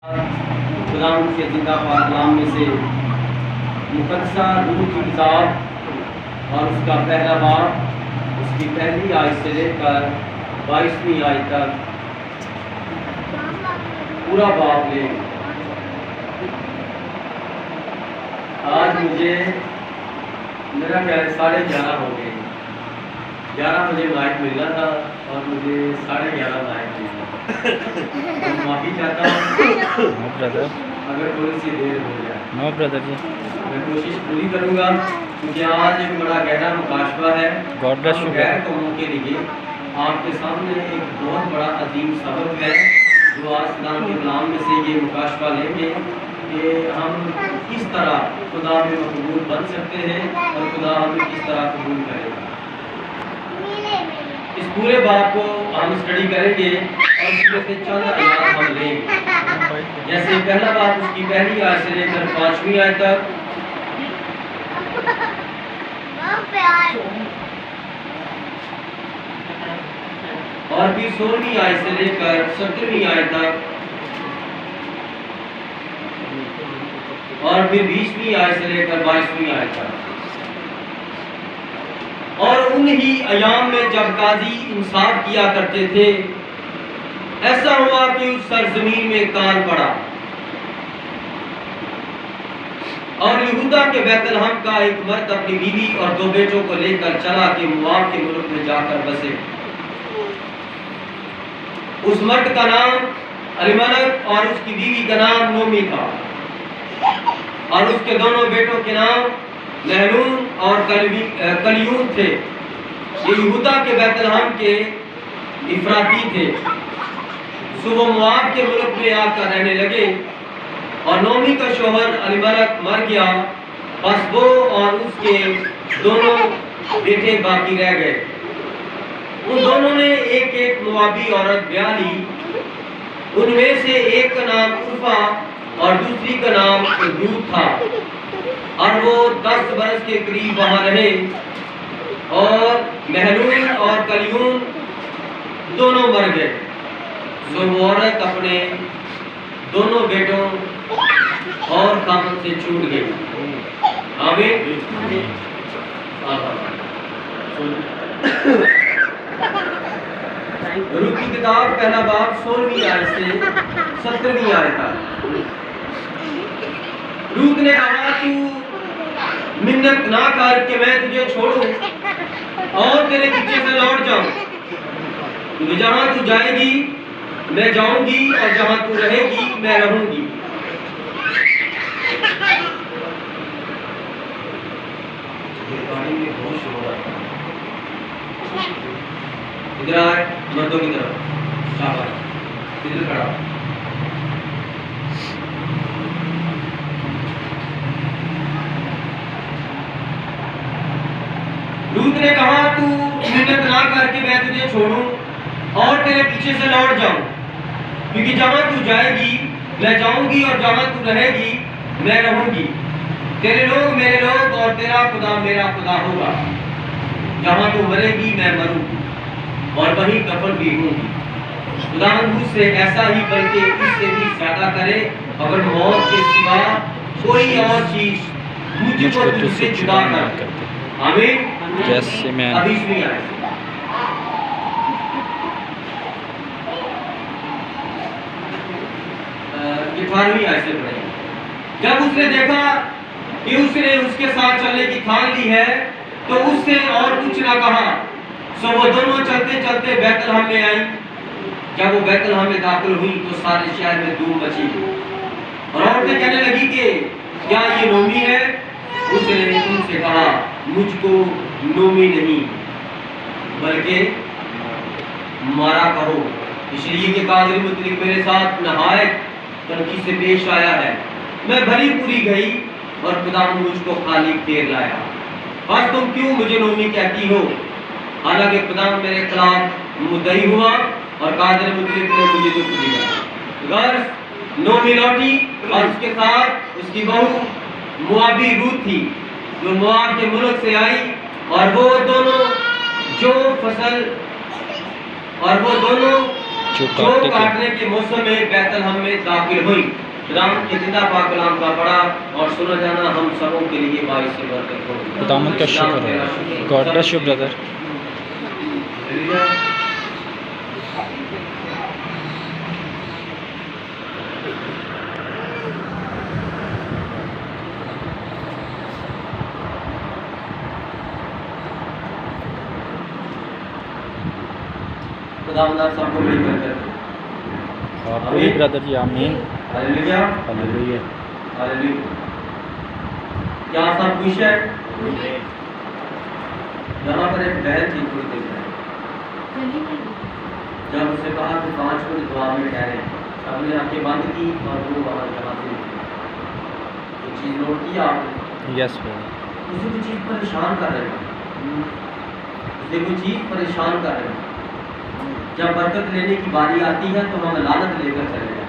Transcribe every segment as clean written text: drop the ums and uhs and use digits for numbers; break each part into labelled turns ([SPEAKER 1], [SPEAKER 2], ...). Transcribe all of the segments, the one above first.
[SPEAKER 1] کلام کے زندہ کلام میں سے مقدسہ روح کی کتاب اور اس کا پہلا باب، اس کی پہلی آیت سے لے کر 22ویں آیت تک پورا باب لیں۔ آج مجھے میرا خیال 11:30 ہو گئے، 11 بجے لائٹ ملنا تھا اور مجھے 11:30 لائٹ ملا۔ معافی چاہتا ہوں اگر تھوڑی سی دیر ہو جائے۔ میں کوشش پوری کروں گا کیونکہ آج ایک بڑا گہرا مکاشفہ ہے غیر قوموں کے لیے۔ آپ کے سامنے ایک بہت بڑا عظیم سبق ہے جو آج اسلام کے کلام میں سے یہ مکاشفہ لیں گے کہ ہم کس طرح خدا میں مقبول بن سکتے ہیں اور خدا ہمیں کس طرح قبول کرے گا۔ اس پورے باب کو ہم اسٹڈی کریں گے اور اس میں سے چند آیات ہم لیں گے۔ جیسے پہلا باب اس کی پہلی آیت سے لے کر 5ویں آیت تک، اور پھر 16ویں آیت سے لے کر 17ویں آیت تک، اور پھر 20ویں آیت سے لے کر 22ویں آیت تک۔ اور انہی ایام میں جب قاضی انصاف کیا کرتے تھے، ایسا ہوا کہ اس سرزمین میں کال پڑا اور یہودا کے بیت لحم کا ایک مرد اپنی بیوی اور 2 بیٹوں کو لے کر چلا کہ مواب کے ملک میں جا کر بسے۔ اس مرد کا نام الیملک اور اس کی بیوی کا نام نومی تھا، اور اس کے دونوں بیٹوں کے نام محلون اور کلیون تھے۔ یہ یہودا کے بیت لحم کے افراطی تھے۔ سو وہ مواب کے ملک میں آ کر رہنے لگے، اور نومی کا شوہر الیملک مر گیا، بس وہ اور اس کے دونوں بیٹے باقی رہ گئے۔ ان دونوں نے ایک ایک موابی عورت بیاہ لی۔ ان میں سے ایک کا نام عرفہ اور دوسری کا نام رود تھا، اور وہ 10 برس کے قریب وہاں رہے۔ اور محلون اور کلیون دونوں مر گئے، سو وہ عورت اپنے دونوں بیٹوں اور خاوند سے چھوٹ گئی۔ آمین۔ روح کی کتاب پہلا باب 16ویں آیت سے 17ویں آیت تک۔ لوط نے کہا تو منت نہ کر کہ میں تجھے چھوڑوں اور تیرے پیچھے سے لوٹ جاؤں، کیونکہ جہاں تو جائے گی میں جاؤں گی، اور جہاں تو رہے گی میں رہوں گی۔ ادھر آئے مردوں کی طرف، شاباش، ادھر کھڑا۔ لوط نے کہا تو منت نہ کر کے میں تجھے چھوڑوں اور تیرے پیچھے سے لوٹ جاؤں، کیونکہ جہاں تو جائے گی میں جاؤں گی، اور جہاں تو رہے گی میں رہوں گی۔ تیرے لوگ میرے لوگ اور تیرا خدا میرا خدا ہوگا۔ جہاں تو مرے گی میں مروں گی، اور وہیں دفن بھی ہوں گی۔ خدا مجھ سے ایسا ہی بلکہ اس سے بھی زیادہ کرے، اگر موت کے سوا کوئی اور چیز مجھ کو تجھ سے جدا نہ کرے۔ آمین۔ ابھی سنی آئے یہ 18ویں آیت سے پڑھیں۔ جب اس نے دیکھا کہ اس نے اس کے ساتھ چلنے کی ٹھان لی ہے تو اس سے اور کچھ نہ کہا، سو وہ دونوں چلتے چلتے بیت لحم میں آئی۔ جب وہ بیت لحم میں داخل ہوئی تو سارے شہر میں دھوم مچی، اور عورتیں کہنے لگی کہ کیا یہ نومی ہے؟ اس نے ان سے کہا مجھ کو نومی نہیں بلکہ مارا کہو، اس لیے کہ قاضی مطلق میرے ساتھ نہایت تنقید سے پیش آیا ہے۔ میں بھری پوری گئی اور خدا مجھ کو خالی پھیر لایا، بس تم کیوں مجھے نومی کہتی ہو؟ حالانکہ خدا میرے خلاف مدعی ہوا اور قاضی مطلق نے مجھے دکھ دیا۔ غرض نومی لوٹی اور اس کے ساتھ اس کی بہو موابی رود تھی جو مواب کے ملک سے آئی، اور وہ دونوں جو کاٹنے کے موسم میں بیت الحم میں داخل ہوئی، خداوند کے زندہ پاک کلام کا پڑھا اور سنا جانا ہم سبوں کے لیے باعث برکت ہو۔
[SPEAKER 2] خداوند کا شکر ہے۔ گاڈ بلیس یو برادر۔
[SPEAKER 1] خداوند آپ سب کو بڑی برکت دے۔
[SPEAKER 2] آپ کو بھی برادر جی، آمین۔
[SPEAKER 1] ہاللیلویا
[SPEAKER 2] ہاللیلویا۔
[SPEAKER 1] ہاللیلویا۔ کیا سب خوش ہے؟ یہاں پر ایک بہن تھی تھوڑی دیر پہلے، جب اسے کہا کہ 5 منٹ دعا میں ٹھہرے، ہم نے آنکھیں بند کی اور وہ وہاں جہاں سے یہ چیز نوٹ کی آپ نے؟
[SPEAKER 2] یس برادر۔
[SPEAKER 1] اسے کوئی چیز پریشان کر رہے ہیں، اسے کوئی چیز پریشان کر رہے ہیں۔ جب برکت لینے کی باری آتی ہے تو ہم لعنت لے کر چلے جائیں۔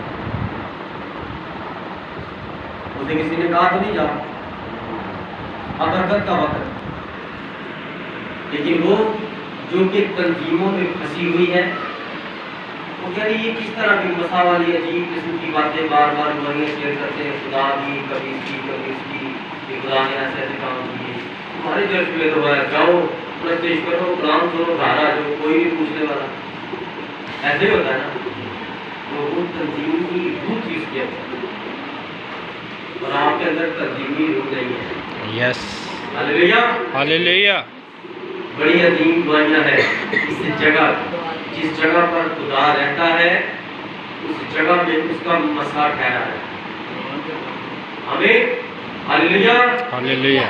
[SPEAKER 1] اسے کسی نے کہا تو نہیں جا اب برکت کا وقت، لیکن وہ جو کہ تنظیموں میں پھنسی ہوئی ہے، وہ کہہ رہی ہے کس طرح کی مسا والی عجیب قسم کی باتیں بار بار دوائیاں شیئر کرتے ہیں، خدا کی کبھی اس کی کبھی اس کی، کہ خدا نے ایسے ایسے کام کیے، تمہارے چرچ میں تو ہے، جاؤ پرستش کرو، کلام سنو، گھر آ جاؤ، کوئی نہیں پوچھنے والا۔ ایسے ہی ہوتا ہے نا، تو وہ تنظیم کی روح تھی اس کے اندر، اور آپ کے اندر تنظیمی روح نہیں ہے۔
[SPEAKER 2] یس
[SPEAKER 1] ہاللیلویا۔
[SPEAKER 2] ہاللیلویا۔
[SPEAKER 1] بڑی عظیم دعائیاں ہیں۔ اس جگہ جس جگہ پر خدا رہتا ہے اس جگہ میں اس کا مسا ٹھہرا ہے۔ آمین۔ ہاللیلویا۔
[SPEAKER 2] ہاللیلویا۔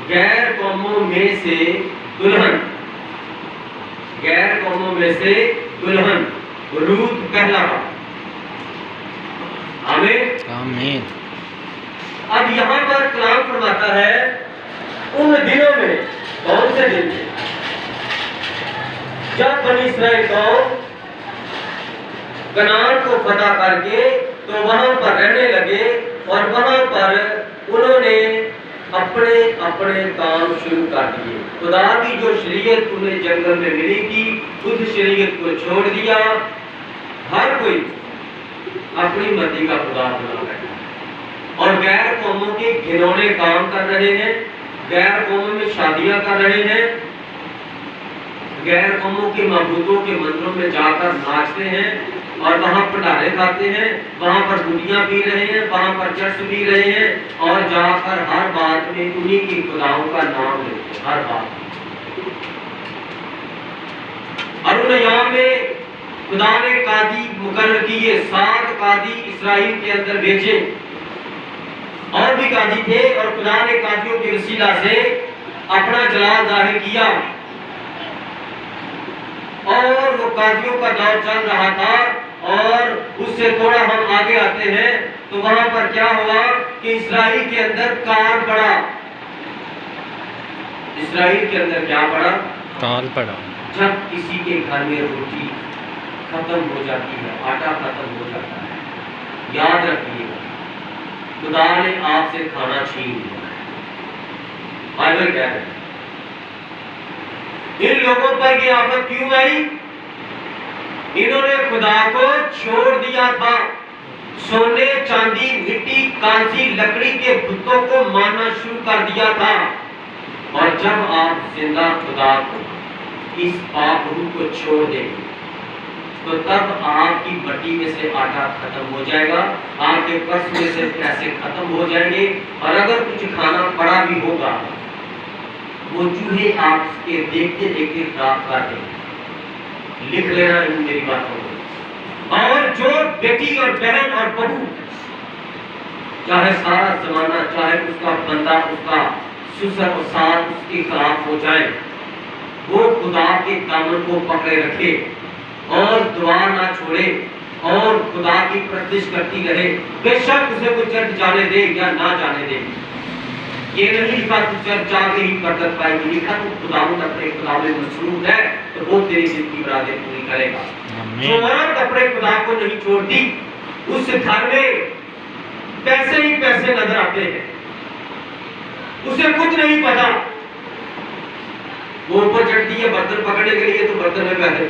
[SPEAKER 1] غیر قوموں میں سے دلہن، غیر قوموں میں سے دلہن، روت پہلا بار۔ آمین۔
[SPEAKER 2] آمین۔
[SPEAKER 1] اب یہاں پر کلام فرماتا ہے ان دنوں میں، کون سے دن میں؟ جب بنی اسرائیل قوم کنعان کو فتح کر کے تو وہاں پر رہنے لگے، اور وہاں پر انہوں نے اپنے اپنے کام شروع کر دیے۔ خدا کی جو شریعت انہیں جنگل میں ملی تھی اس شریعت کو چھوڑ دیا، ہر کوئی اپنی مرضی کا خدا بنا بیٹھا اور غیر قوموں کے گھنونے کام کر رہے ہیں، غیر قوموں میں شادیاں کر رہے ہیں، غیر قوموں کے معبودوں کے مندروں میں جا کر ناچتے ہیں اور وہاں بھنڈارے کھاتے ہیں، وہاں پر گولیاں پی رہے ہیں، وہاں پر چرس پی رہے ہیں، اور جا کر ہر بات میں انہی کی خداؤں کا نام لیتے ہیں، ہر بات۔ اور ان ایام میں خدا نے قاضی مقرر کیے، 7 قاضی اسرائیل کے اندر بھیجے، اور بھی قاضی تھے، اور خدا نے قاضیوں کے وسیلہ سے اپنا جلال ظاہر کیا، اور وہ قاضیوں کا دور چل رہا تھا۔ اور اس سے تھوڑا ہم آگے آتے ہیں تو وہاں پر کیا ہوا کہ اسرائیل کے اندر کال پڑا۔ اسرائیل کے اندر کیا پڑا؟
[SPEAKER 2] کال پڑا۔
[SPEAKER 1] جب کسی کے گھر میں روٹی ختم ہو جاتی ہے، آٹا ختم ہو جاتا ہے، یاد رکھیے خدا نے آپ سے کھانا چھین لیا ہے۔ بائبل کہہ رہے ہیں ان لوگوں پر یہ آفت کیوں آئی؟ انہوں نے خدا کو چھوڑ دیا تھا، سونے چاندی مٹی کانسی لکڑی کے بتوں کو ماننا شروع کر دیا تھا۔ اور جب آپ زندہ خدا کو، اس پاک روح کو چھوڑ دیں گے تو تب آپ کی بٹی میں سے آٹا ختم ہو جائے گا، آپ کے پرس میں سے پیسے ختم ہو جائیں گے، اور اگر کچھ کھانا پڑا بھی ہوگا وہ چوہے آپ کے دیکھتے دیکھتے خراب کر دیں گے۔ لکھ لینا ان میری باتوں کو۔ اور جو بیٹی اور بہن اور بہو، چاہے سارا زمانہ، چاہے اس کا بندہ، اس کا سسر اور ساس اس کے خلاف ہو جائے، وہ خدا کے دامن کو پکڑے رکھے اور دعا نہ چھوڑے اور خدا کی پرستش کرتی رہے، بے شک اسے کوئی چرچ جانے دے یا نہ جانے دے۔ یہ نہیں لکھا تو چرچ جا کے ہی برکت پائے گی، لکھا تو خداوند اپنے خدا میں مصروف ہے تو وہ تیری زندگی مرادیں پوری کرے گا۔ جو عورت اپنے خدا کو نہیں چھوڑتی اس گھر میں پیسے ہی پیسے نظر آتے ہیں، اسے کچھ نہیں پتا، وہ اوپر چڑھتی ہے برتن پکڑنے کے لیے تو برتن میں پیسے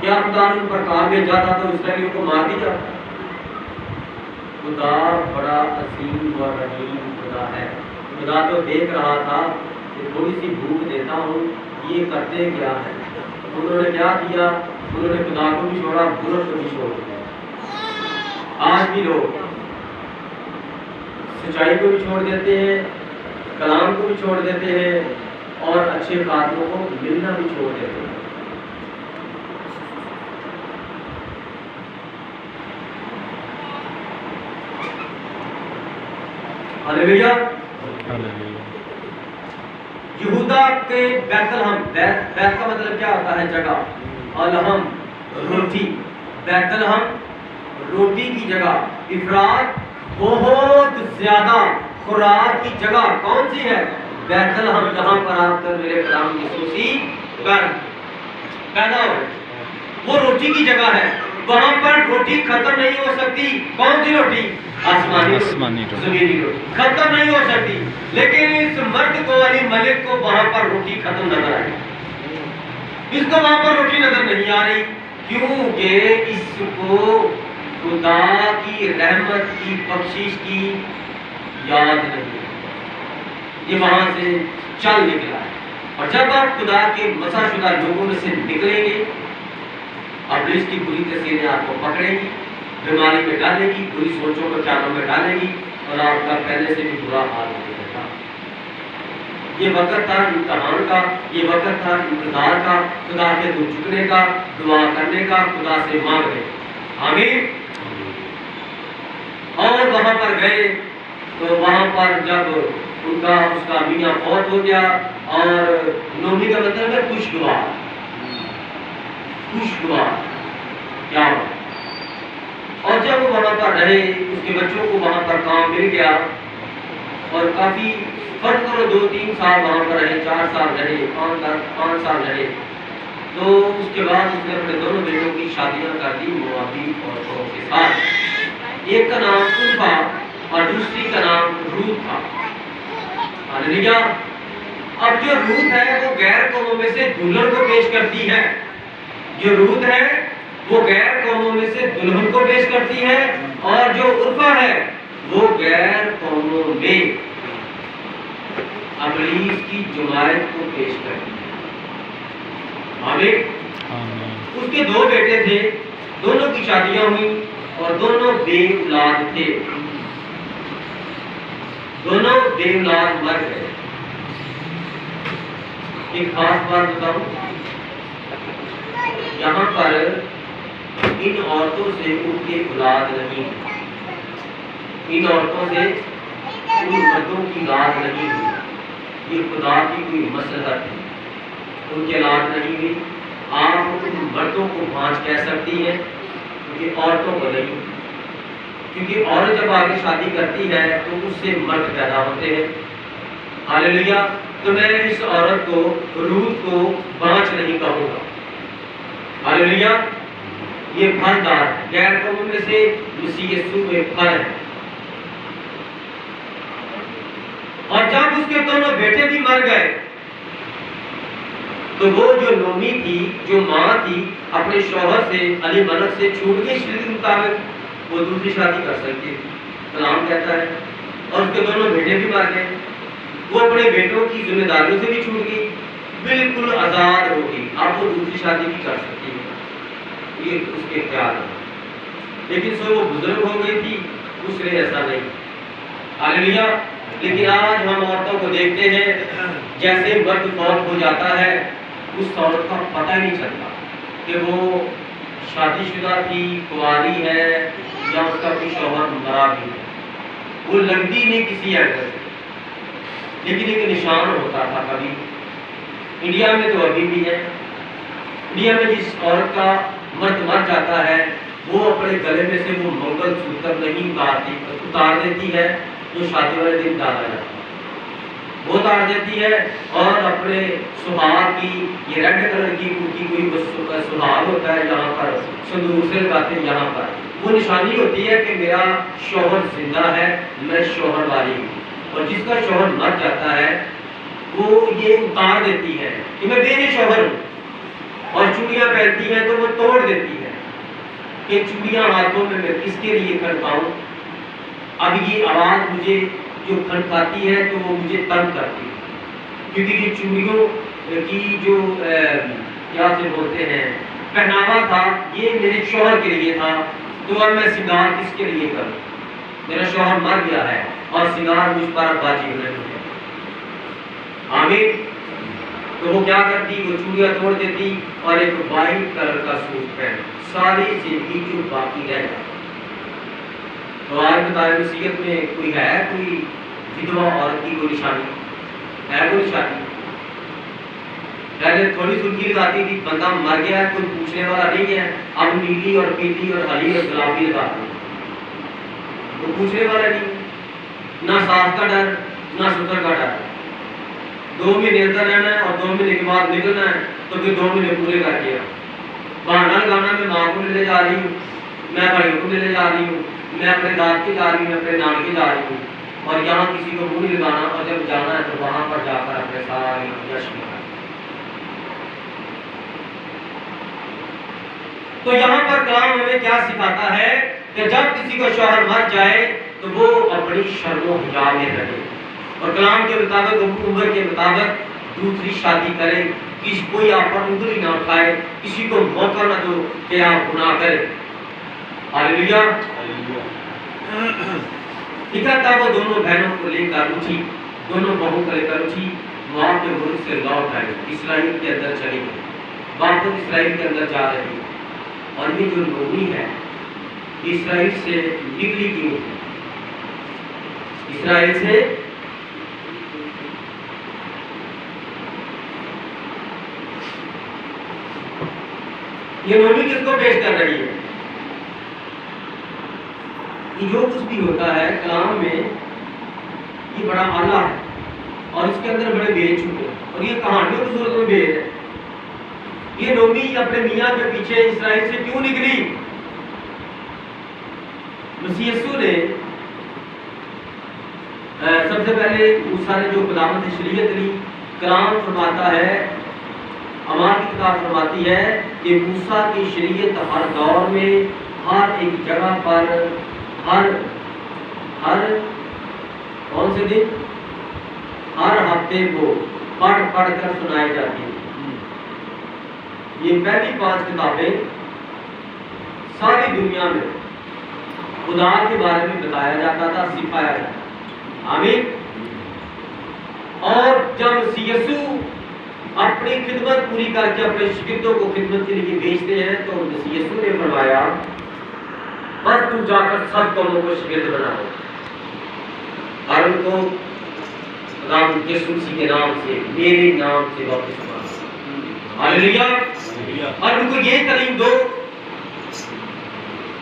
[SPEAKER 1] کیا خدا نے ان پر کام بھیجا تھا تو اسرائیلیوں کو مار دیا؟ خدا بڑا عظیم اور رحیم خدا ہے. خدا تو دیکھ رہا تھا کہ تھوڑی سی بھوک دیتا ہوں یہ کرتے کیا ہے. انہوں نے کیا کیا؟ انہوں نے خدا کو بھی چھوڑا، بزرگ کو بھی چھوڑ دیا. آج بھی لوگ سچائی کو بھی چھوڑ دیتے ہیں، کلام کو بھی چھوڑ دیتے ہیں، اور اچھے خاتموں کو ملنا بھی چھوڑ دیتے ہیں. ہاللیلویا. یہودا کے بیت لحم، بیت کا مطلب کیا ہوتا ہے؟ جگہ. الہم روٹی، بیت لحم روٹی کی جگہ. افراد بہت زیادہ خوراک کی جگہ کون سی ہے؟ بیت لحم، جہاں پر آپ کر میرے کلام یسوسی پر پیدا ہوئے. وہ روٹی کی جگہ ہے. وہاں پر روٹی ختم نہیں ہو سکتی. کون سی روٹی؟ آسمانی زمینی روٹی ختم نہیں ہو سکتی. لیکن اس مرد کو، علی ملک کو وہاں پر روٹی ختم نظر آئی. اس کو وہاں پر روٹی نظر نہیں آ رہی کیونکہ اس کو خدا کی رحمت کی بخشش کی یاد نہیں. یہ وہاں سے چل نکلا ہے. اور جب آپ خدا کے مسح شدہ لوگوں میں سے نکلیں گے، ابلیس کی بری تصویریں آپ کو پکڑے گی، بیماری میں ڈالے گی، بری سوچوں کو خیالوں میں ڈالے گی، اور آپ کا پہلے سے بھی برا حال ہو جائے گا. یہ وقت تھا امتحان کا، یہ وقت تھا انتظار کا، خدا کے دل جھکنے کا، دعا کرنے کا، خدا سے مانگنے. آمین. اور وہاں پر گئے تو وہاں پر جب ان کا اس کا میاں فوت ہو گیا، اور نومی کا مطلب ہے خوشگوار. خوشگوار کیا ہو. اور جب وہ وہاں پر رہے، اس کے بچوں کو وہاں پر کام مل گیا، اور کافی فرق کرو 2-3 سال وہاں پر رہے، 4 سال رہے، 5 سال رہے. تو اس کے بعد اس نے اپنے دونوں بیٹوں کی شادیاں کر دی موابی عورتوں کے ساتھ. ایک کا نام عرفا اور دوسری کا نام روت تھا. ہاللیلویا. اب جو روت ہے وہ غیر قوموں میں سے دلہن کو پیش کرتی ہے. جو روت ہے وہ غیر قوموں میں سے دلہن کو پیش کرتی ہے، اور جو عرفا ہے وہ غیر قوموں میں ابلیس کی جماعت کو پیش کرتی ہے. آمین. اس کے 2 بیٹے تھے، دونوں کی شادیاں ہوئی اور دونوں بے اولاد تھے. دونوں بے اولاد مر گئے. ایک خاص بات بتاؤں، یہاں پر ان عورتوں سے ان کی اولاد نہیں، ان عورتوں سے ان مردوں کی اولاد نہیں ہوئی. یہ خدا کی کوئی مصلحت ہے. ان کی اولاد نہیں ہوئی. آپ ان مردوں کو بھانج کہہ سکتی ہیں کیونکہ عورتوں کو نہیں. کیونکہ عورت جب آگے شادی کرتی ہے تو اس سے مرد پیدا ہوتے ہیں. ہاللیلویا. تو میں اس عورت کو، روت کو بانچ نہیں کہوں گا. ہاللیلویا. یہ پھلدار ہے. غیر قوموں میں سے مسیح یسوع میں پھل ہے. اور جب اس کے دونوں بیٹے بھی مر گئے تو وہ جو نومی تھی، جو ماں تھی، اپنے شوہر سے، علی ملک سے چھوٹ گئی. شریعت کے مطابق وہ دوسری شادی کر سکتی تھی، کلام کہتا ہے. اور اس کے دونوں بیٹے بھی مر گئے. وہ اپنے بیٹوں کی ذمہ داریوں سے بھی چھوٹ گئی، بالکل آزاد ہو گئی. آپ وہ دوسری شادی بھی کر سکتی ہیں، یہ اس کے اختیار ہے. لیکن سو وہ بزرگ ہو گئی تھی، اس لیے ایسا نہیں. ہاللیلویا. لیکن آج ہم عورتوں کو دیکھتے ہیں، جیسے مرد فوت ہو جاتا ہے اس عورت کا پتہ ہی نہیں چلتا کہ وہ شادی شدہ تھی، کنواری ہے، یا اس کا کوئی شوہر مرا بھی ہے. وہ لگتی نہیں کسی ایڈر سے. لیکن ایک نشان ہوتا تھا کبھی. انڈیا میں تو ابھی بھی ہے. انڈیا میں جس عورت کا مرد مر جاتا ہے وہ اپنے گلے میں سے وہ منگل سوتر نہیں اتار دیتی ہے جو شادی والے دن ڈالا جاتا ہے. وہ اتار دیتی ہے اور اپنے سہاگ کی، یہ ریڈ کلر کی کوئی سہاگ ہوتا ہے یہاں پر سندور سے لگاتے ہیں یہاں پر. وہ نشانی ہوتی ہے کہ میرا شوہر زندہ ہے، میں شوہر والی ہوں. اور جس کا شوہر مر جاتا ہے وہ یہ اتار دیتی ہے کہ میں بے شوہر ہوں. اور چوڑیاں پہنتی ہیں تو وہ توڑ دیتی ہے کہ چوڑیاں ہاتھوں میں کس کے لیے کھڑکاؤں، اب یہ آواز مجھے جو کھڑکاتی ہے تو وہ مجھے تنگ کرتی ہے، کیونکہ یہ چوڑیوں کی جو کیا سے بولتے ہیں پہناوا تھا یہ میرے شوہر کے لیے تھا، تو اب میں سنگار کس کے لیے کروں، میرا شوہر مر گیا ہے اور سنگار مجھ پر واجب نہیں ہے۔ آمین۔ تو وہ کیا کرتی، وہ چوڑیاں توڑ دیتی اور ایک وائٹ کلر کا سوٹ پہن ساری زندگی جو باقی رہ جاتی۔ تو آج بتائیں وصیت میں کوئی ہے کوئی ودھوا عورت کی کوئی نشانی ہے؟ کوئی نشانی پہلے تھوڑی سرخی لگاتی تھی، بندہ مر گیا ہے کوئی پوچھنے والا نہیں ہے، اب نیلی اور پیلی اور ہری اور گلابی لگاتی ہے، تو پوچھنے والا نہیں، نہ ساس کا ڈر نہ ستر کا ڈر، 2 مہینے اندر رہنا ہے اور 2 مہینے کے بعد نکلنا ہے، تو پھر 2 مہینے پورے کر کے بہانا لگانا میں ماں کو لے جا رہی ہوں، میں بھائیوں کو لے جا رہی ہوں، میں اپنے داد کے جا رہی ہوں، اپنے نان کے جا رہی ہوں، اور یہاں کسی کو منہ نہیں لگانا، اور جب جانا ہے تو وہاں پر جا کر اپنے سارے جشن کرنا۔ تو یہاں پر کلام ہمیں کیا سکھاتا ہے کہ جب کسی کا شوہر مر جائے تو وہ اپنی شرم و حیا میں رہے، اور کلام کے مطابق عمر کے مطابق دوسری شادی کرے، کسی کوئی آپ پر انگلی نہ اٹھائے، کسی کو موقع نہ دو کہ آپ گناہ کریں۔ ہاللیلویا۔ لکھا تھا وہ دونوں بہنوں کو لے کر اٹھی، دونوں بہو کو لے کر اٹھی، وہاں کے ملک سے لوٹ آئی، اسرائیل کے اندر چلی گئی، واپس اسرائیل کے اندر جا رہی، اور یہ جو نومی ہے اسرائیل سے نکلی کیوں؟ اسرائیل سے یہ نومی کس کو پیش کر رہی ہے؟ یہ جو کچھ بھی ہوتا ہے کلام میں یہ بڑا اعلیٰ ہے، اور اس کے اندر بڑے بھید چھپے، اور یہ کہانیوں کی صورت میں بھید ہے۔ یہ نومی اپنے میاں کے پیچھے اسرائیل سے کیوں نکلی؟ مسیح یسوع نے سب سے پہلے موسیٰ نے جو خداوند سے شریعت لی، کلام فرماتا ہے، اعمال کی کتاب فرماتی ہے کہ موسیٰ کی شریعت ہر دور میں ہر ایک جگہ پر ہر کون سے دن ہر ہفتے کو پڑھ کر سنائی جاتی ہے۔ یہ پہلی 5 کتابیں ساری دنیا میں خدا کے بارے میں بتایا جاتا تھا، سکھایا جاتا تھا۔ آمین۔ اور جب مسیح یسوع اپنی خدمت پوری کر کے اپنے شاگردوں کو خدمت کے لیے بھیجتے ہیں تو مسیح یسوع نے فرمایا بس تم جا کر سب قوموں کو شاگرد بناؤ، اور ان کو رام یسوع کے نام سے، میرے نام سے بپتسمہ دو۔ ہاللیلویا۔ اور ان کو یہ تعلیم دو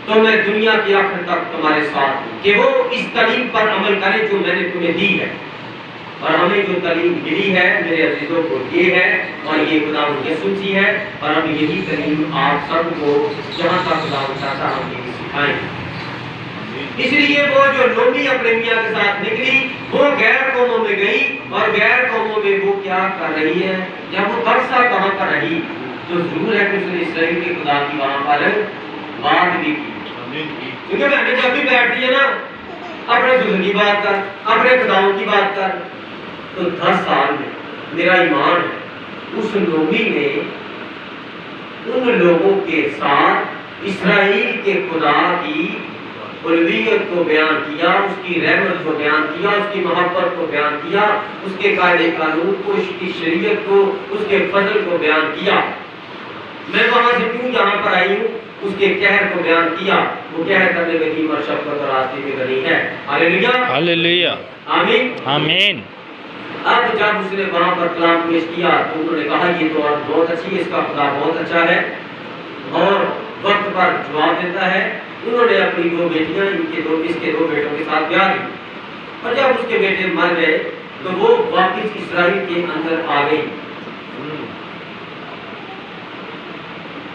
[SPEAKER 1] تو میں دنیا کی آخر تک تمہارے ساتھ ہوں، کہ وہ اس تعلیم پر عمل کریں جو میں نے تمہیں دی ہے۔ اور ہمیں جو تعلیم ملی ہے میرے عزیزوں کو یہ ہے، اور یہ خداوند یسوع مسیح ہے، اور ہم یہی تعلیم آپ سب کو جہاں تک خداوند چاہتا ہم یہی سکھائیں۔ اس لیے وہ جو نومی اپنے میاں کے ساتھ نکلی وہ غیر قوموں میں گئی، اور غیر قوموں میں وہ کیا کر رہی ہے؟ جب وہ برسا کہاں پر رہی تو ضرور ہے کہ اس نے اسرائیل کے خدا کی وہاں پر بات بھی کی، کیونکہ میں نے جب بھی بیٹھتی ہے نا اپنے ظلم کی بات کر، اپنے خداؤں کی بات کر، تو 10 سال میں میرا ایمان ہے اس نومی نے ان لوگوں کے ساتھ اسرائیل کے خدا کی الوہیت کو بیان کیا، اس کی رحمت کو بیان کیا، اس کی محبت کو بیان کیا، اس کے قاعدے قانون کو، اس کی شریعت کو، اس کے فضل کو بیان کیا۔ میں وہاں سے کیوں یہاں پر آئی ہوں؟ اس کے قہر کو بیان کیا، وہ قہر کرنے میں قدیم اور شفقت اور راستے میں غنی ہے۔ ہاللیلویا،
[SPEAKER 2] ہاللیلویا،
[SPEAKER 1] آمین،
[SPEAKER 2] آمین۔
[SPEAKER 1] اب جب اس نے وہاں پر کلام پیش کیا تو انہوں نے کہا یہ تو عورت بہت اچھی ہے، اس کا خدا بہت اچھا ہے، اور وقت پر جواب دیتا ہے۔ انہوں نے اپنی 2 بیٹیاں اس کے 2 بیٹوں کے ساتھ بیاہ کی، اور جب اس کے بیٹے مر گئے تو وہ واپس اسرائیل کے اندر آ گئی۔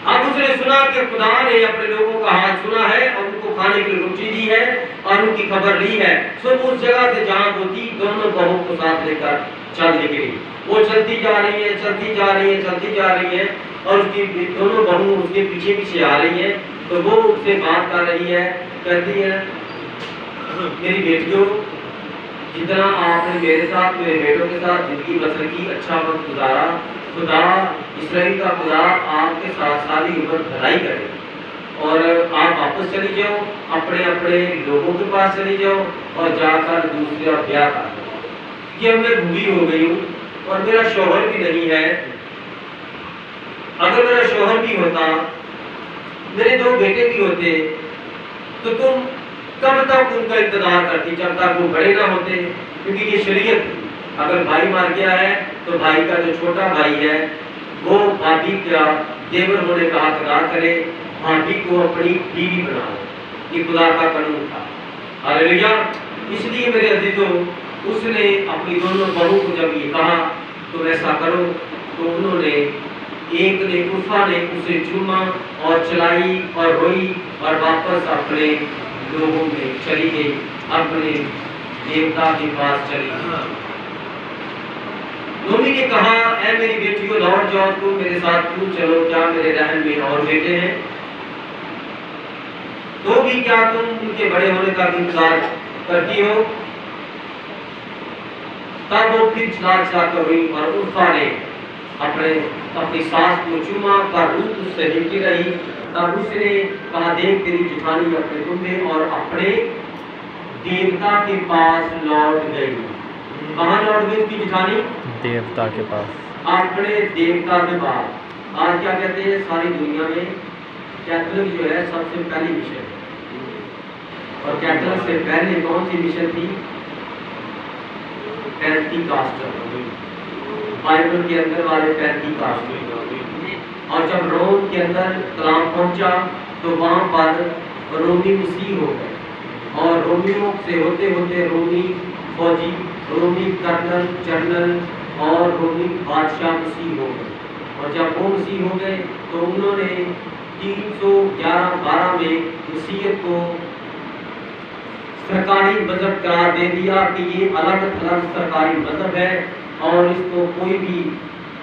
[SPEAKER 1] اب اس نے سنا کہ خدا نے اپنے لوگوں کا حال سنا ہے اور ان کو کھانے کی روٹی دی ہے اور ان کی خبر لی ہے، سب اس جگہ سے جہاں وہ تھی دونوں بہو کو ساتھ لے کر چل نکلی۔ وہ چلتی جا رہی ہے، چلتی جا رہی ہے، چلتی جا رہی ہے، اور اس کی دونوں بہو اس کے پیچھے پیچھے آ رہی ہیں، تو وہ اس سے بات کر رہی ہے، کہتی ہے میری بیٹیوں، جتنا آپ نے میرے ساتھ میرے بیٹوں کے ساتھ زندگی بسر کی، اچھا وقت گزارا، خدا اسرائیل کا خدا آپ کے ساتھ ساری عمر بھلائی کرے، اور آپ واپس چلی جاؤ، اپنے اپنے لوگوں کے پاس چلی جاؤ اور جا کر دوسرا بیاہ کر دو، کہ اب میں بوڑھی ہو گئی ہوں اور میرا شوہر بھی نہیں ہے، اگر میرا شوہر بھی ہوتا، میرے 2 بیٹے بھی ہوتے، تو تم کب تک ان کا انتظار کرتی جب تک وہ بڑے نہ ہوتے، کیونکہ یہ شریعت تھی، اگر بھائی مر گیا ہے تو بھائی کا جو چھوٹا بھائی ہے وہ بھابھی کا دیور ہونے کا حق ادا کرے، بھابھی کو اپنی بیوی بناؤ، یہ خدا کا قانون تھا۔ ہاللیلویا۔ اس لیے میرے عزیزوں، اس نے اپنی دونوں بہو کو جب یہ کہا تو ایسا کرو، تو انہوں نے ایک نے عرفا نے اسے چوما اور چلائی اور روئی اور واپس اپنے لوگوں میں چلی گئی، اپنے دیوتا کے پاس چلی گئی۔ نومی نے کہا اے میری بیٹیوں لوٹ جاؤ، تم میرے ساتھ کیوں چلو، کیا میرے رحم میں اور بیٹے ہیں؟ تو بھی کیا تم ان کے بڑے ہونے کا انتظار کرتی ہو؟ تب وہ پھر چلا چلا کر روئی اور عرفا نے اپنی ساس کو چوما، پر روت اس سے لپٹی رہی۔ تب اس نے کہا دیکھ تیری جٹھانی اپنے کنبے اور اپنے دیوتا کے پاس لوٹ گئی۔ کہاں لوٹ گئی اس کی جٹھانی؟
[SPEAKER 2] دیوتا کے پاس،
[SPEAKER 1] اپنے دیوتا کے پاس۔ آج کیا کہتے ہیں ساری دنیا میں کیتھولک جو ہے سب سے پہلی مشن ہے، اور کیتھولک سے پہلے کون سی مشن تھی؟ پینتی کاسٹل، بائبل کے اندر والے پینتی کاسٹل۔ اور جب روم کے اندر کلام پہنچا تو وہاں پر رومی مسیح ہو گئے، اور رومیوں سے ہوتے ہوتے رومی فوجی، رومی کرنل جنرل اور رومی بادشاہ مسیح ہو گئے، اور جب وہ مسیح ہو گئے تو انہوں نے 311-12 میں مسیحیت کو سرکاری مذہب قرار دے دیا کہ یہ الگ الگ سرکاری مذہب ہے اور اس کو کوئی بھی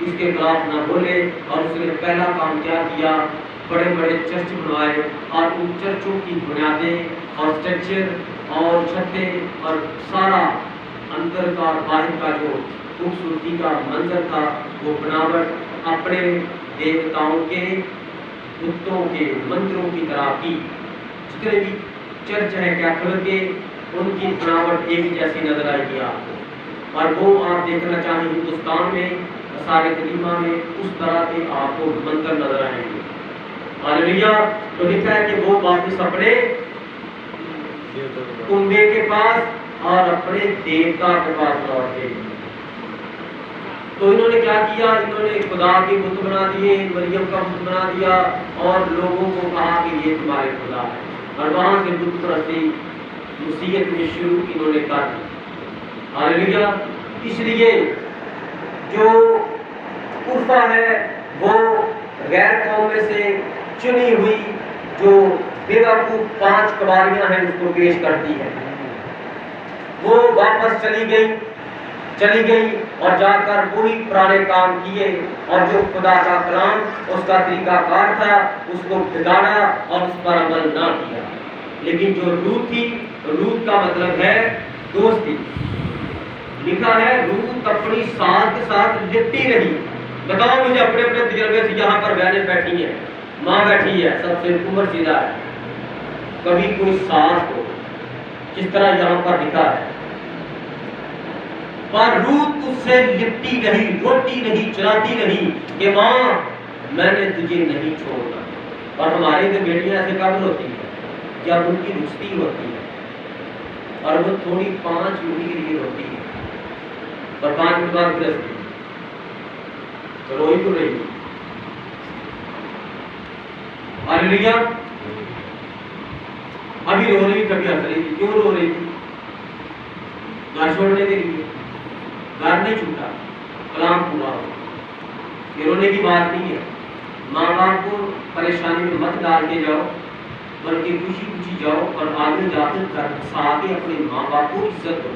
[SPEAKER 1] اس کے خلاف نہ بولے۔ اور اس نے پہلا کام کیا کیا، بڑے بڑے چرچ بنوائے، اور ان چرچوں کی بنیادیں اور اسٹرکچر اور چھتیں اور سارا اندر کا باہر کا جو خوبصورتی کا منظر تھا وہ بناوٹ اپنے دیوتاؤں کے بتوں کے مندروں کی طرح کی۔ جتنے بھی چرچ ہے کیتھولک کے، ان کی بناوٹ ایک جیسی نظر آئے گی آپ کو، اور وہ آپ دیکھنا چاہیں ہندوستان میں سارے قدیمہ میں اس طرح کے آپ کو منظر نظر آئیں گے۔ ہاللیلویا۔ تو لکھا ہے کہ وہ واپس اپنے کنبے کے پاس اور اپنے دیوتا کے پاس لوٹ گئے۔ تو انہوں نے کیا کیا، انہوں نے خدا کے بت بنا دیے، مریم کا بت بنا دیا، اور لوگوں کو کہا کہ یہ تمہارے خدا ہے، اور وہاں سے بت پرستی مسیحیت میں شروع انہوں نے کر دی۔ ہاللیلویا۔ اس لیے جو عرفا ہے وہ غیر قوم میں سے چنی ہوئی جو بے وقوف 5 کواریاں ہیں اس کو پیش کرتی ہے، وہ واپس چلی گئی اور جا کر وہی پرانے کام کیے، اور جو خدا کا کلام اس کا طریقہ کار تھا اس کو بگاڑا اور اس پر عمل نہ کیا۔ لیکن جو روت تھی، روت کا مطلب ہے دوستی، لکھا ہے روت اپنی ساس کے ساتھ لپٹی رہی۔ بتاؤ مجھے اپنے اپنے تجربے سے، یہاں پر بہنیں بیٹھی ہیں، ماں بیٹھی ہے، سب سے عمر سیدھا ہے، کبھی کوئی ساس کو جس طرح یہاں پر لکھا ہے، پر روت اس سے لپٹی رہی، روتی نہیں، چلاتی نہیں کہ ماں میں نے تجھے نہیں چھوڑنا۔ اور ہماری تو بیٹیاں ایسے کب ہوتی ہیں جب ان کی رشتی ہوتی ہے، اور وہ تھوڑی 5 منٹ کے لیے ہوتی ہے، اور 5 منٹ بعد گرستی روئی تو رہی۔ ہاللیلویا۔ ابھی رو رہی، کبھی ہنس رہی تھی، کیوں رو رہی تھی؟ گھر چھوڑنے کے لیے، گھر نہیں چھوٹا، کلام پورا ہو، یہ رونے کی بات نہیں ہے۔ ماں باپ کو پریشانی میں مت ڈال کے جاؤ، بلکہ خوشی خوشی جاؤ اور آگے جا کر گھر بسا کے اپنے ماں باپ کو عزت دو۔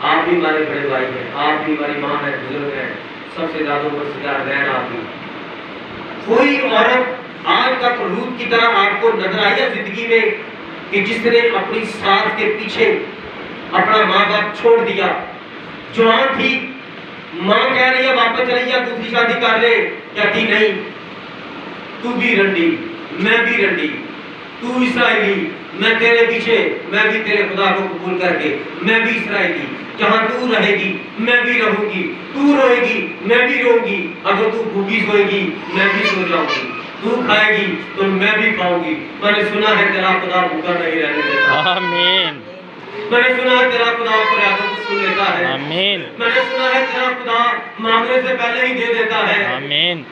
[SPEAKER 1] آپ بھی ہمارے بڑے بھائی ہیں، آپ بھی ہماری ماں ہے، بزرگ ہیں، سب سے زیادہ وفادار بہن آپ بھی۔ کوئی عورت آج تک روت کی طرح آپ کو نظر آئی ہے زندگی میں کہ جس نے اپنی ساس کے پیچھے اپنا ماں باپ چھوڑ دیا؟ جوان تھی، ماں کہہ رہی ہے واپس چلی جا، دوسری شادی کر لے، کہتی نہیں، تو بھی رنڈی میں بھی رنڈی، تو اسرائیلی میں تیرے پیچھے، میں بھی تیرے خدا کو قبول کر کے میں بھی اسرائیلی، جہاں تو رہے گی میں بھی رہوں گی، تو روئے گی میں بھی روؤں گی، اگر تو بھوکی سوئے گی میں بھی سو جاؤں گی، تو کھائے گی تو میں بھی کھاؤں گی۔ میں نے سنا ہے تیرا خدا بھوکا نہیں رہنے دیتا،
[SPEAKER 2] آمین
[SPEAKER 1] میں نے سنا ہے تیرا خدا فریادوں کو سن لیتا ہے،
[SPEAKER 2] آمین
[SPEAKER 1] میں نے سنا ہے تیرا خدا مانگنے سے پہلے ہی دے دیتا ہے۔
[SPEAKER 2] آمین۔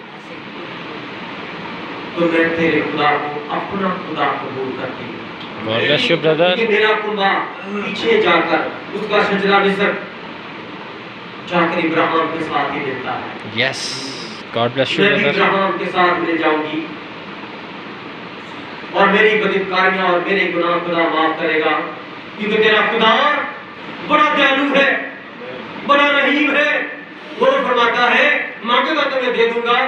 [SPEAKER 1] تو میں تیرے خدا کو اپنا خدا قبول کرتی ہوں۔
[SPEAKER 2] God bless you, brother.
[SPEAKER 1] کہ میرا کنبا پیچھے جا کر اس کا شجرہ مصر جا کر ابراہیم کے ساتھ ہی ملتا ہے۔
[SPEAKER 2] Yes. God bless you,
[SPEAKER 1] میں بھی
[SPEAKER 2] brother.
[SPEAKER 1] ابراہیم کے ساتھ مل جاؤں گی اور میری بدکاریاں اور میرے گناہ خدا معاف کرے گا، کیونکہ تیرا خدا بڑا دیالو ہے، بڑا رحیم ہے۔ وہ فرماتا ہے مانگے گا تو میں دے دوں گا،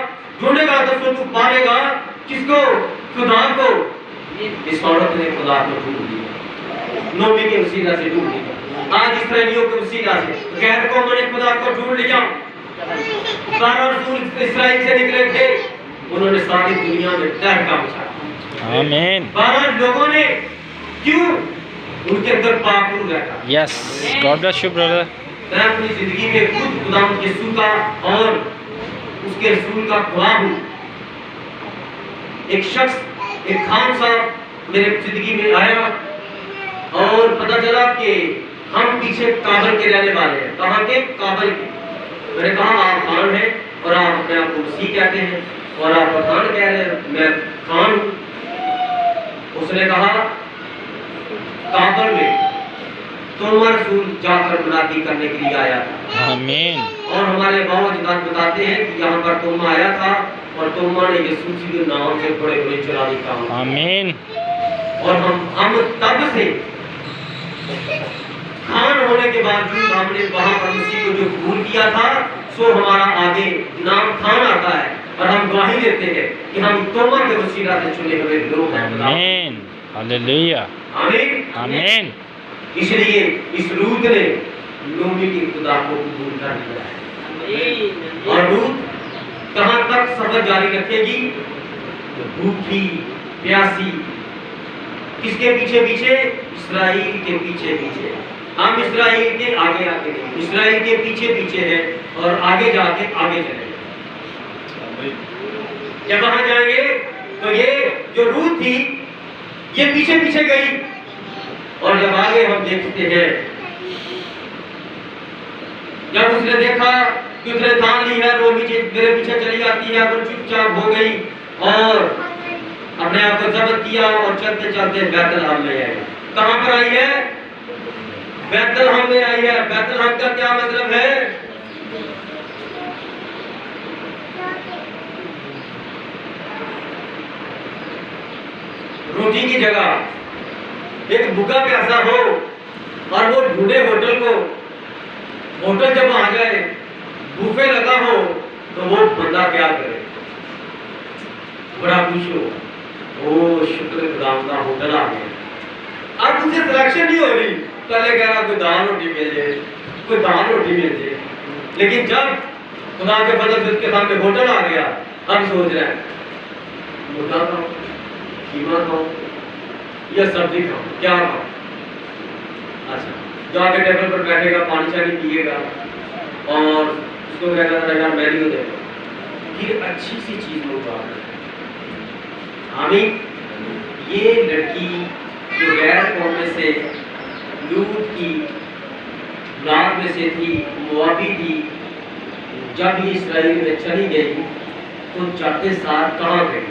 [SPEAKER 1] ڈھونڈے گا تو تو پائے گا۔ کس کو؟ خدا کو۔ اس عورت نے خدا کو ڈھونڈ لیا، نومی کے وسیلہ سے ڈھونڈ لیا، آج اسرائیلیوں کے وسیلہ سے غیر قوموں نے خدا کو ڈھونڈ لیا۔ 12 رسول اسرائیل سے نکلے تھے، انہوں نے ساری دنیا میں تہلکہ مچایا۔
[SPEAKER 2] آمین۔
[SPEAKER 1] 12 لوگوں نے، کیوں؟ ان کے اندر پاک روح رہتا۔
[SPEAKER 2] Yes. God bless you, brother.
[SPEAKER 1] میں اپنی زندگی میں خود خدا کے یسوع کا اور اس کے رسول کا گواہ ہوں۔ ایک شخص، ایک خان صاحب میرے زندگی میں آیا اور پتہ چلا کہ ہم پیچھے کابل کے رہنے والے ہیں۔ کہاں کے؟ کابل کے۔ میں نے کہا آپ خان ہیں اور آپ اپنے آپ کو مسیح کہتے ہیں اور آپ خان کہہ رہے ہیں، میں خان ہوں۔ اس نے کہا کابل میں توما رسول جا کر منادی کرنے کے لیے آیا تھا،
[SPEAKER 2] آمین۔
[SPEAKER 1] اور ہمارے باؤ اجداد بتاتے ہیں کہ یہاں پر توما آیا تھا اور توما نے یسوع کے نام سے بڑے بڑے چرانی کام کیے۔
[SPEAKER 2] آمین۔
[SPEAKER 1] اور ہم تب سے خان ہونے کے باوجود ہم نے وہاں پر مسیح کو جو قبول کیا تھا، سو ہمارا آگے نام خان آتا ہے اور ہم گواہی دیتے ہیں کہ ہم توما کے وسیلہ سے چنے ہوئے لوگ ہیں۔
[SPEAKER 2] آمین۔ ہاللیلویہ۔
[SPEAKER 1] آمین۔
[SPEAKER 2] آمین۔
[SPEAKER 1] اس لیے اس روت نے نومی کے خدا کو قبول کر لیا ہے، اور روت کہاں تک سفر جاری رکھے گی؟ بھوکی پیاسی، کس کے پیچھے پیچھے؟ اسرائیل کے پیچھے پیچھے۔ ہم اسرائیل کے آگے آگے نہیں، اسرائیل کے پیچھے پیچھے ہیں اور آگے جا کے آگے چلیں گے۔ جب وہاں جائیں گے تو یہ جو روت تھی یہ پیچھے پیچھے گئی، اور جب آگے ہم دیکھتے ہیں، جب اس نے دیکھا کہ اس نے تھام لی ہے، وہ میرے پیچھے چلی جاتی ہے، وہ چپ چاپ ہو گئی اور اپنے آپ کو ضبط کیا اور چلتے چلتے بیت الحم میں آئی۔ کہاں پر آئی ہے؟ بیت الحم میں آئی ہے۔ بیت الحم کا کیا مطلب ہے؟ روٹی کی جگہ۔ ایک بھوکا پیاسا ہو اور وہ ڈھونڈے ہوٹل کو، ہوٹل جب آ جائے بوفے لگا ہو تو وہ بندہ کیا کرے؟ بڑا خوش ہو، او شکر خدا کا ہوٹل آ گیا۔ اب اسے سلیکشن نہیں ہو رہی، پہلے کہہ رہا کوئی دال روٹی مل جائے، کوئی دال روٹی مل جائے، لیکن جب خدا کے فضل سے اس کے سامنے ہوٹل آ گیا، اب سوچ رہا ہے مرغا کھاؤ، قیمہ کھاؤ یا سبزی کھاؤ، کیا کھاؤ؟ اچھا، جا کے ٹیبل پر بیٹھے گا، پانی شانی پیے گا اور اس کو کہہ رہا یار مینیو دے گا، پھر اچھی سی چیز منگوا رہا ہے۔ آمین۔ یہ لڑکی جو غیر قوم میں سے لوط کی اولاد میں سے تھی، موابی تھی، جب یہ اسرائیل میں چلی گئی تو جاتے ساتھ کہاں گئی؟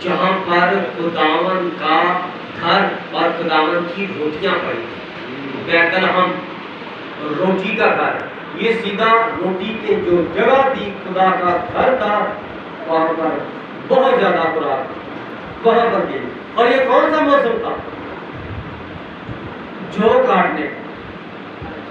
[SPEAKER 1] جہاں پر خداوند کا گھر اور خداوند کی روٹیاں پڑی، بیت الحم روٹی کا گھر۔ یہ سیدھا روٹی کے جو جگہ تھی، خدا کا گھر تھا، وہاں پر بہت زیادہ خوراک تھی، وہاں پر گئی۔ اور یہ کون سا موسم تھا؟ جو کاٹنے،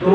[SPEAKER 1] 2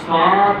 [SPEAKER 1] 7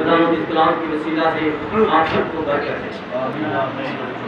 [SPEAKER 1] خدا اس کلام کی وسیلہ سے آپ سب کو برکت ہے.